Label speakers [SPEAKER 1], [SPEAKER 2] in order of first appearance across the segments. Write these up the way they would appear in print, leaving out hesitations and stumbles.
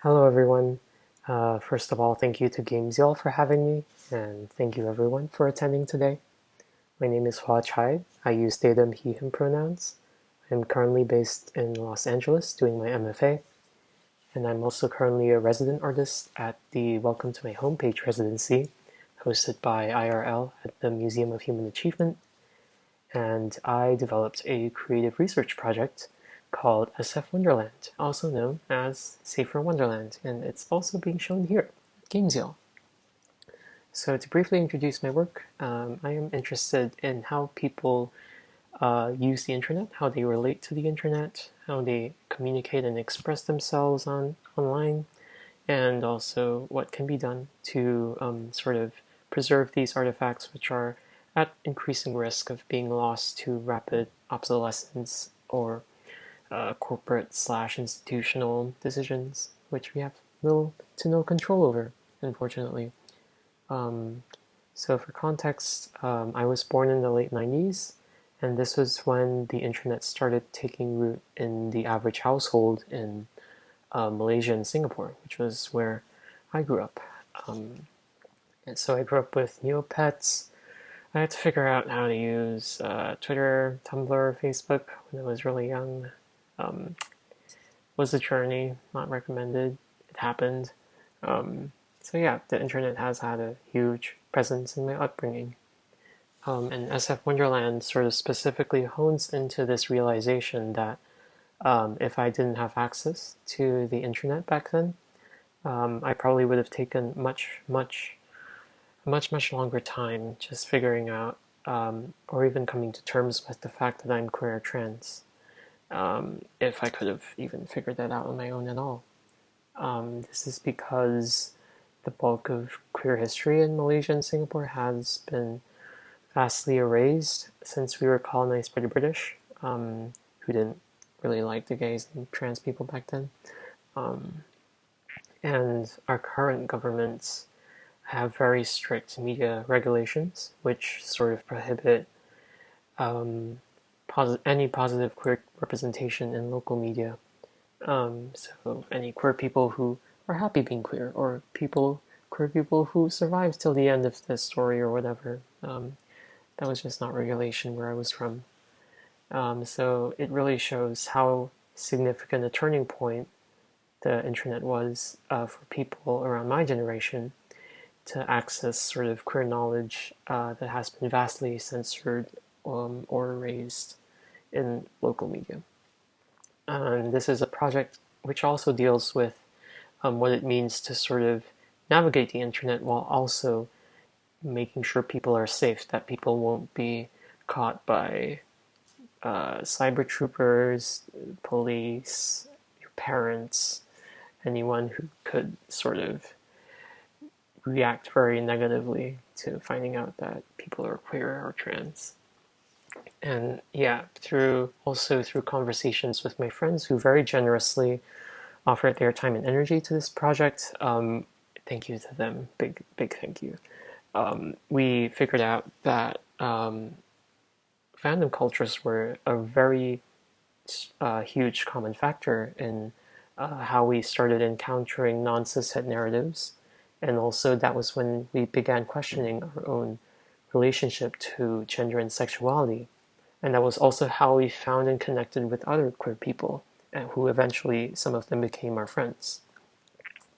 [SPEAKER 1] Hello everyone. First of all, thank you to GamesYall for having me, and thank you everyone for attending today. My name is Hua Chai. I use they, them, he, him pronouns. I'm currently based in Los Angeles doing my MFA, and I'm also currently a resident artist at the Welcome to My Homepage residency, hosted by IRL at the Museum of Human Achievement, and I developed a creative research project called SF Wonderland, also known as Safer Wonderland, and it's also being shown here at GamesYall. So to briefly introduce my work, I am interested in how people use the internet, how they relate to the internet, how they communicate and express themselves online, and also what can be done to sort of preserve these artifacts which are at increasing risk of being lost to rapid obsolescence or corporate/institutional decisions, which we have little to no control over, unfortunately. Um, so, for context, I was born in the late 90s, and this was when the internet started taking root in the average household in Malaysia and Singapore, which was where I grew up. And so I grew up with Neopets. I had to figure out how to use Twitter, Tumblr, Facebook when I was really young. Um, was a journey, not recommended. It happened. So yeah, the internet has had a huge presence in my upbringing. And SF Wonderland sort of specifically hones into this realization that if I didn't have access to the internet back then, I probably would have taken much longer time just figuring out or even coming to terms with the fact that I'm queer or trans. If I could have even figured that out on my own at all. This is because the bulk of queer history in Malaysia and Singapore has been vastly erased since we were colonized by the British, who didn't really like the gays and trans people back then. Um, and our current governments have very strict media regulations, which sort of prohibit um, any positive queer representation in local media. So any queer people who are happy being queer, or queer people who survive till the end of the story or whatever. That was just not regulation where I was from. So it really shows how significant a turning point the internet was for people around my generation to access sort of queer knowledge that has been vastly censored or erased in local media. And this is a project which also deals with what it means to sort of navigate the internet while also making sure people are safe, that people won't be caught by cyber troopers, police, your parents, anyone who could sort of react very negatively to finding out that people are queer or trans. And yeah, through conversations with my friends who very generously offered their time and energy to this project. Thank you to them. Big thank you. We figured out that fandom cultures were a very huge common factor in how we started encountering non-cishet narratives. And also that was when we began questioning our own relationship to gender and sexuality. And that was also how we found and connected with other queer people, and who eventually, some of them became our friends.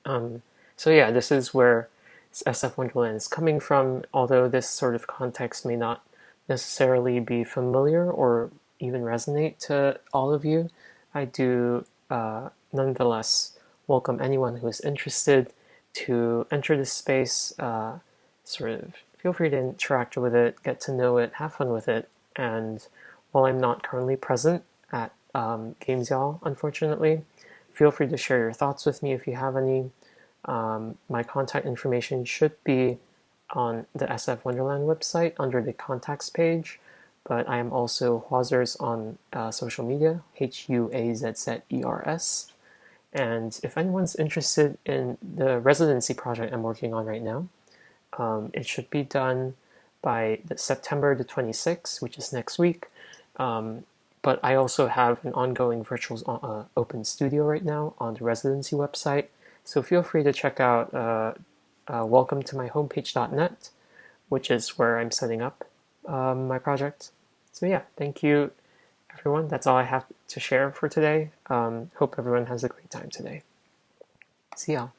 [SPEAKER 1] So yeah, this is where SF Wonderland is coming from, although this sort of context may not necessarily be familiar or even resonate to all of you. I do nonetheless welcome anyone who is interested to enter this space, sort of feel free to interact with it, get to know it, have fun with it. And while I'm not currently present at GamesYall, unfortunately, feel free to share your thoughts with me if you have any. My contact information should be on the SF Wonderland website under the contacts page, but I am also Huazers on social media, HUAZZERS. And if anyone's interested in the residency project I'm working on right now, it should be done by September the 26th, which is next week. But I also have an ongoing virtual open studio right now on the residency website So feel free to check out welcome to my homepage.net, which is where I'm setting up my project. So yeah, thank you, everyone. That's all I have to share for today. Hope everyone has a great time today. See y'all.